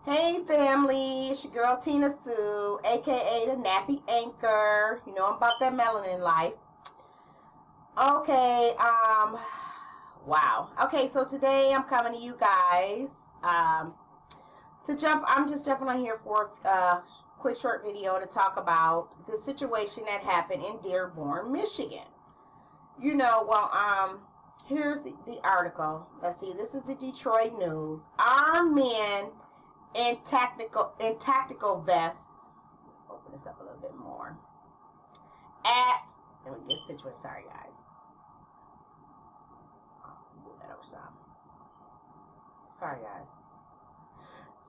Hey family, it's your girl Tina Sue, aka the Nappy Anchor. You know I'm about that melanin life. Okay, wow. Okay, so today I'm coming to you guys. I'm just jumping on here for a quick short video to talk about the situation that happened in Dearborn, Michigan. Here's the article. Let's see, this is the Detroit News. Armed men in tactical vests. Open this up a little bit more. Let me get situated. Sorry, guys. Move that over some. Sorry, guys.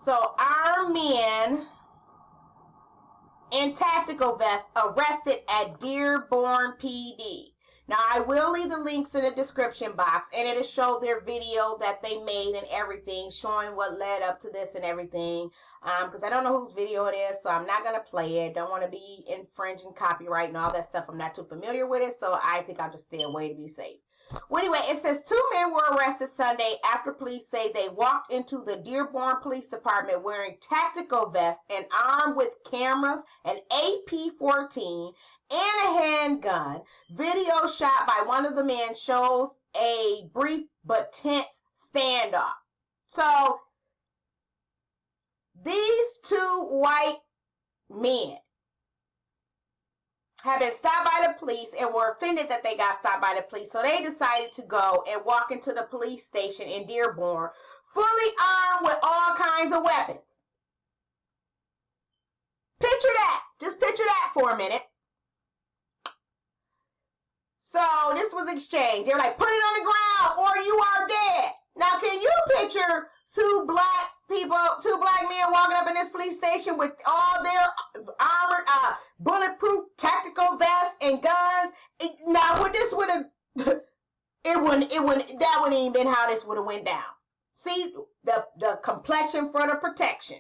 So, armed men in tactical vests arrested at Dearborn PD. Now, I will leave the links in the description box, and it'll show their video that they made and everything, showing what led up to this and everything, because I don't know whose video it is, so I'm not going to play it. Don't want to be infringing copyright and all that stuff. I'm not too familiar with it, so I think I'll just stay away to be safe. Well, anyway, it says 2 men were arrested Sunday after police say they walked into the Dearborn Police Department wearing tactical vests and armed with cameras, an AP-14, and a handgun. Video shot by one of the men shows a brief but tense standoff. So, these two white men had been stopped by the police and were offended that they got stopped by the police. So they decided to go and walk into the police station in Dearborn, fully armed with all kinds of weapons. Picture that. Just picture that for a minute. So this was exchanged. They were like, put it on the ground or you are dead. Now can you picture two black men walking up in this police station with all their armored, bulletproof tactical vests and guns? Now, what this would have, that wouldn't even been how this would have went down. See, the complexion for the protection.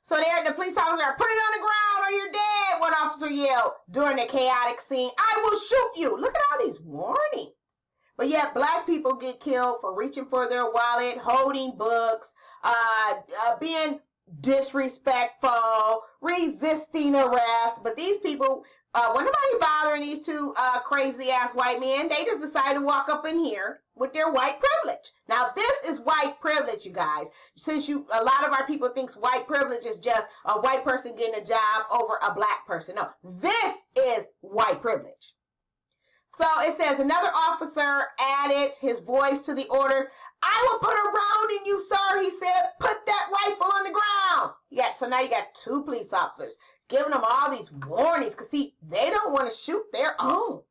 So there, the police officer, put it on the ground or you're dead, one officer yelled during the chaotic scene. I will shoot you. Look at all these warnings. But yet, black people get killed for reaching for their wallet, holding books, being disrespectful, resisting arrest. But these people, when nobody bothering these two crazy ass white men, they just decided to walk up in here with their white privilege. Now, this is white privilege, you guys. Since a lot of our people thinks white privilege is just a white person getting a job over a black person. No, this is white privilege. So it says another officer added his voice to the order. I will put a round in you, sir, he said. Put that rifle on the ground. Yeah, so now you got two police officers giving them all these warnings. Because, see, they don't want to shoot their own.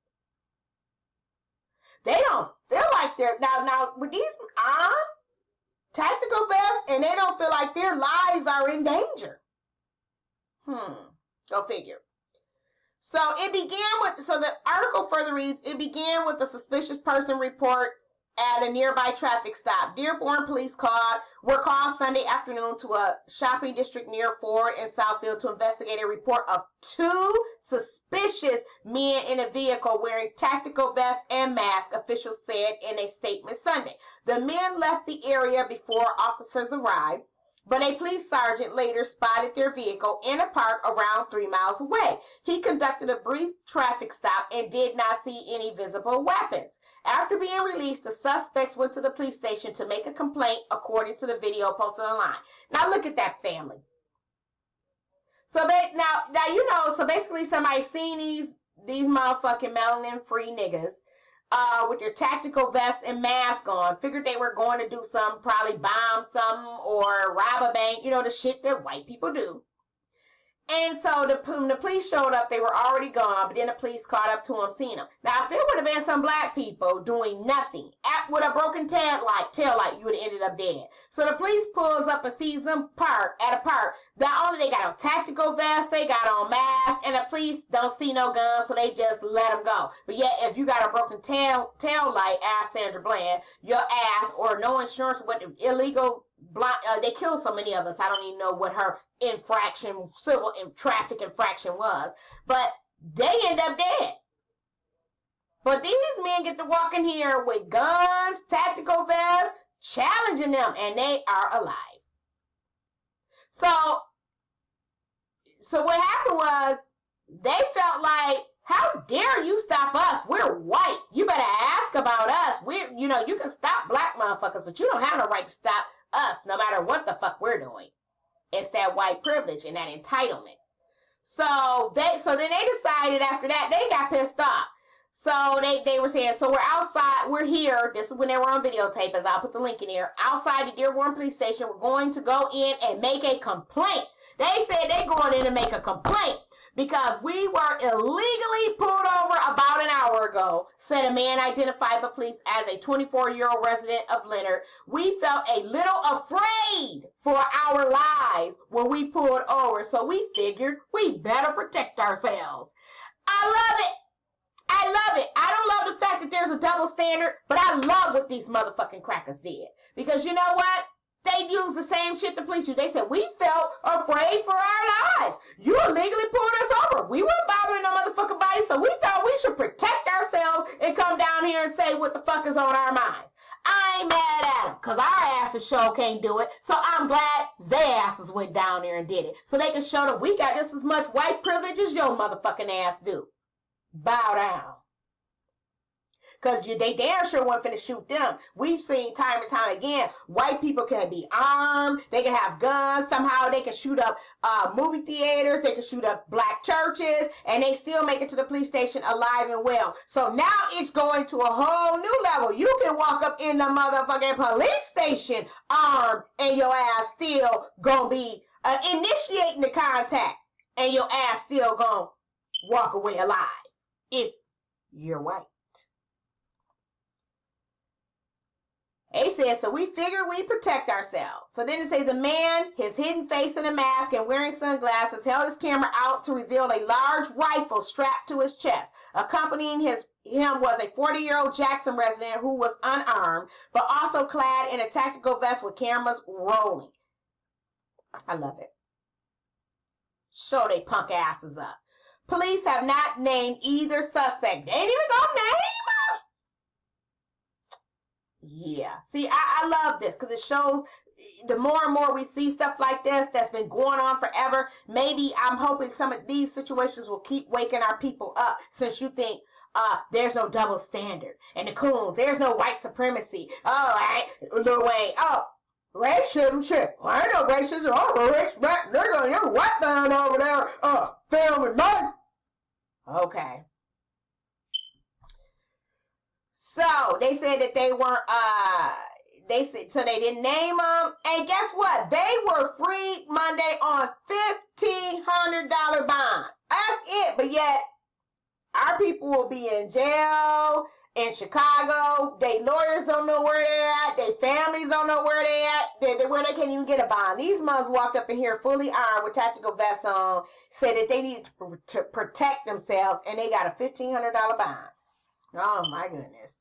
They don't feel like they're... Now, with these armed tactical vests, and they don't feel like their lives are in danger. Go figure. So the article further reads, it began with a suspicious person report at a nearby traffic stop. Dearborn police were called Sunday afternoon to a shopping district near Ford and Southfield to investigate a report of 2 suspicious men in a vehicle wearing tactical vests and masks, officials said in a statement Sunday. The men left the area before officers arrived, but a police sergeant later spotted their vehicle in a park around 3 miles away. He conducted a brief traffic stop and did not see any visible weapons. After being released, the suspects went to the police station to make a complaint, according to the video posted online. Now look at that, family. So so basically somebody seen these motherfucking melanin-free niggas with their tactical vests and mask on, figured they were going to do something, probably bomb something or rob a bank, the shit that white people do. And so when the police showed up, they were already gone, but then the police caught up to them, seen them. Now, if it would have been some black people doing nothing, with a broken tail light, you would have ended up dead. So the police pulls up and sees them at a park. Not only they got on tactical vests, they got on masks, and the police don't see no guns, so they just let them go. But yet, if you got a broken tail light, ask Sandra Bland, your ass, or no insurance, what illegal... they killed so many of us. I don't even know what her civil traffic infraction was, but they end up dead. But these men get to walk in here with guns, tactical vests, challenging them, and they are alive. So what happened was they felt like, how dare you stop us? We're white. You better ask about us. You can stop black motherfuckers, but you don't have no right to stop us, no matter what the fuck we're doing. It's that white privilege and that entitlement. So then they decided after that, they got pissed off. So they were saying, so we're outside, we're here. This is when they were on videotape, as I'll put the link in here. Outside the Dearborn Police Station, we're going to go in and make a complaint. They said they're going in to make a complaint because we were illegally pulled over about an hour ago, said a man identified by police as a 24-year-old resident of Leonard. We felt a little afraid for our lives when we pulled over, so we figured we better protect ourselves. I love it. I love it. I don't love the fact that there's a double standard, but I love what these motherfucking crackers did. Because you know what? They used the same shit the police used. They said, we felt afraid for our lives. You illegally pulled us over. We weren't bothering no motherfucking body, so we thought we should protect ourselves and come down here and say what the fuck is on our minds. I ain't mad at them, because our asses sure can't do it. So I'm glad their asses went down there and did it. So they can show them we got just as much white privilege as your motherfucking ass do. Bow down. Because they damn sure weren't finna shoot them. We've seen time and time again, white people can be armed, they can have guns, somehow they can shoot up movie theaters, they can shoot up black churches, and they still make it to the police station alive and well. So now it's going to a whole new level. You can walk up in the motherfucking police station armed, and your ass still gonna be initiating the contact, and your ass still gonna walk away alive if you're white. They said, so we figured we protect ourselves. So then it says a man, his hidden face in a mask and wearing sunglasses, held his camera out to reveal a large rifle strapped to his chest. Accompanying him was a 40-year-old Jackson resident who was unarmed, but also clad in a tactical vest with cameras rolling. I love it. Show they punk asses up. Police have not named either suspect. They ain't even gonna name him. Yeah. See, I love this because it shows the more and more we see stuff like this that's been going on forever, maybe I'm hoping some of these situations will keep waking our people up, since you think there's no double standard. And the coons, there's no white supremacy. Oh, no way. Oh, racism shit. I ain't no racism. Oh, respect. There's a white man over there filming me. Okay. So they said that they weren't, so they didn't name them. And guess what? They were freed Monday on $1,500 bond. That's it. But yet, our people will be in jail in Chicago. Their lawyers don't know where they're at. Their families don't know where they're at. Where they can't even get a bond. These moms walked up in here fully armed with tactical vests on, said that they needed to protect themselves, and they got a $1,500 bond. Oh, my goodness.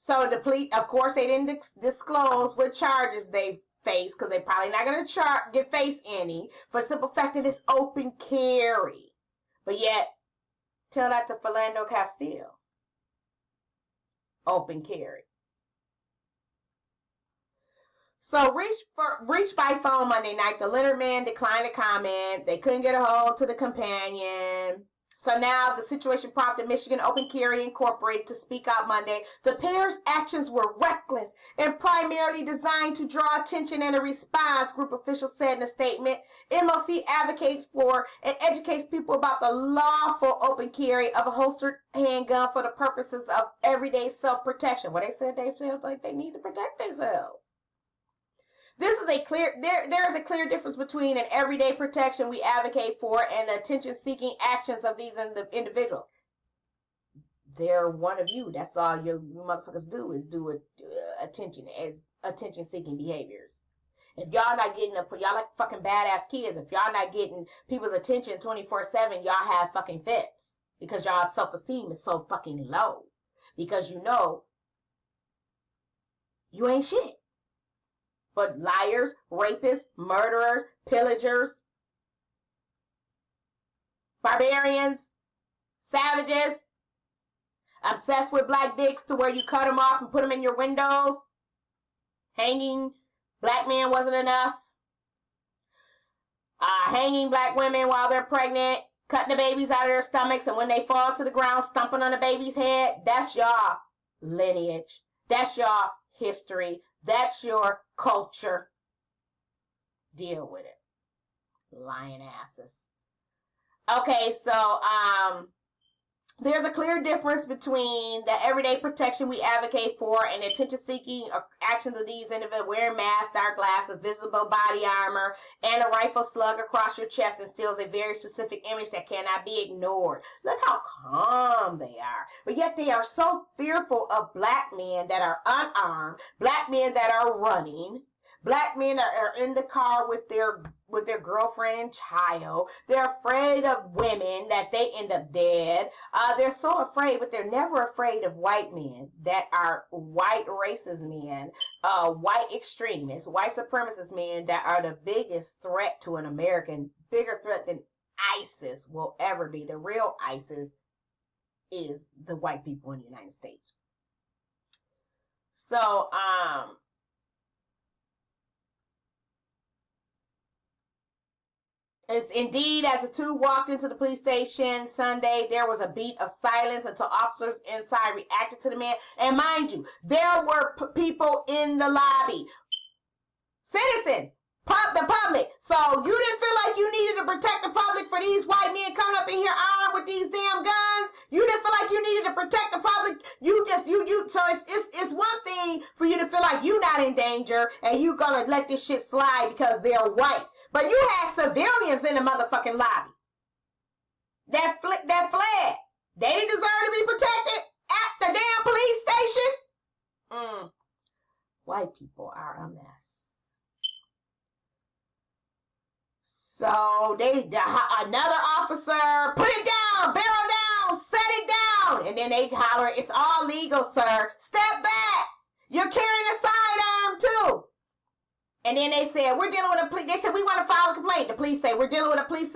So the police, of course, they didn't disclose what charges they faced, because they're probably not going to face any, for the simple fact that it's open carry. But yet, tell that to Philando Castile. Open carry. So reached by phone Monday night, the Leonard man declined to comment. They couldn't get a hold to the companion. So now the situation prompted Michigan Open Carry Incorporated to speak out Monday. The pair's actions were reckless and primarily designed to draw attention and a response, group officials said in a statement. MOC advocates for and educates people about the lawful open carry of a holstered handgun for the purposes of everyday self-protection. Well, they said they feel like they need to protect themselves. This is there is a clear difference between an everyday protection we advocate for and the attention-seeking actions of these individuals. They're one of you. That's all you motherfuckers do is do attention-seeking behaviors. If y'all not getting y'all like fucking badass kids. If y'all not getting people's attention 24/7, y'all have fucking fits because y'all self-esteem is so fucking low because you know you ain't shit. But liars, rapists, murderers, pillagers, barbarians, savages, obsessed with black dicks to where you cut them off and put them in your windows, hanging Black men wasn't enough. Hanging black women while they're pregnant, cutting the babies out of their stomachs, and when they fall to the ground, stomping on the baby's head. That's y'all lineage. That's y'all history. That's your culture. Deal with it. Lying asses. Okay, so there's a clear difference between the everyday protection we advocate for and the attention-seeking actions of these individuals wearing masks, dark glasses, visible body armor, and a rifle slug across your chest instills a very specific image that cannot be ignored. Look how calm they are. But yet they are so fearful of black men that are unarmed, black men that are running, black men that are in the car with their girlfriend and child. They're afraid of women that they end up dead. They're so afraid, but they're never afraid of white men that are white racist men, white extremists, white supremacist men that are the biggest threat to an American, bigger threat than ISIS will ever be. The real ISIS is the white people in the United States. So, it's indeed, as the two walked into the police station Sunday, there was a beat of silence until officers inside reacted to the man. And mind you, there were people in the lobby, citizens, the public. So you didn't feel like you needed to protect the public for these white men coming up in here armed with these damn guns. You didn't feel like you needed to protect the public. So it's one thing for you to feel like you're not in danger and you gonna let this shit slide because they're white. But you had civilians in the motherfucking lobby that fled. They didn't deserve to be protected at the damn police station. White people are a mess. So another officer, put it down, barrel down, set it down. And then they holler, it's all legal, sir. Step back. You're carrying a sidearm too. And then they said, we're dealing with a police. They said, we want to file a complaint. The police say, we're dealing with a police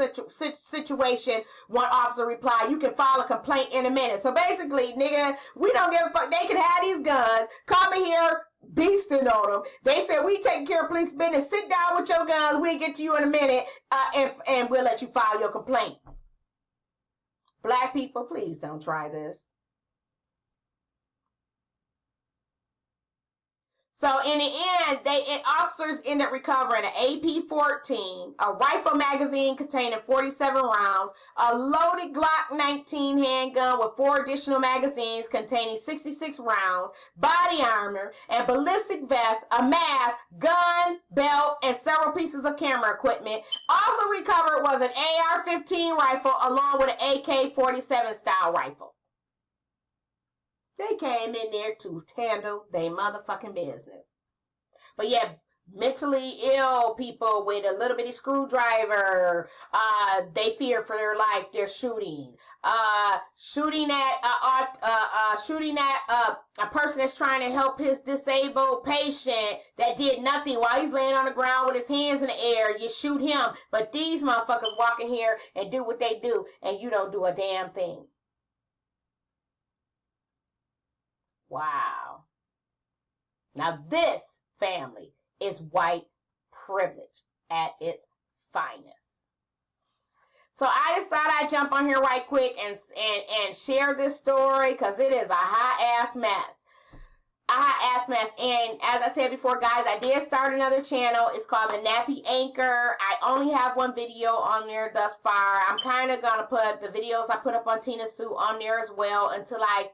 situation. One officer replied, you can file a complaint in a minute. So basically, nigga, we don't give a fuck. They can have these guns, come in here, beasting on them. They said, we taking care of police business. Sit down with your guns. We'll get to you in a minute, and we'll let you file your complaint. Black people, please don't try this. So in the end, officers ended up recovering an AP-14, a rifle magazine containing 47 rounds, a loaded Glock 19 handgun with 4 additional magazines containing 66 rounds, body armor, and ballistic vest, a mask, gun, belt, and several pieces of camera equipment. Also recovered was an AR-15 rifle along with an AK-47 style rifle. They came in there to handle their motherfucking business. But yeah, mentally ill people with a little bitty screwdriver, they fear for their life. They're shooting. Shooting at a person that's trying to help his disabled patient that did nothing while he's laying on the ground with his hands in the air. You shoot him. But these motherfuckers walk in here and do what they do, and you don't do a damn thing. Wow. Now this, family, is white privilege at its finest. So I just thought I'd jump on here right quick and share this story because it is a hot-ass mess. A hot-ass mess. And as I said before, guys, I did start another channel. It's called The Nappy Anchor. I only have one video on there thus far. I'm kind of going to put the videos I put up on Tina Sue on there as well until I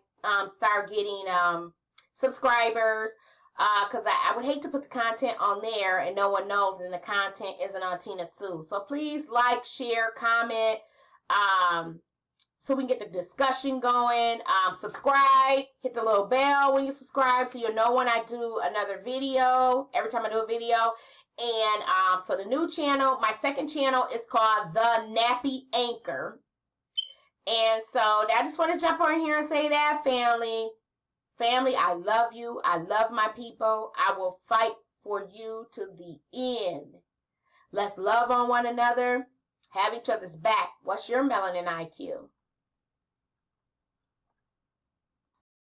start getting subscribers, because I would hate to put the content on there and no one knows and the content isn't on Tina Sue. So please like, share, comment, so we can get the discussion going. Subscribe, hit the little bell when you subscribe so you'll know when I do another video, every time I do a video. And so the new channel, my second channel, is called The Nappy Anchor. And so I just want to jump on here and say that, family. Family, I love you. I love my people. I will fight for you to the end. Let's love on one another. Have each other's back. What's your melanin IQ?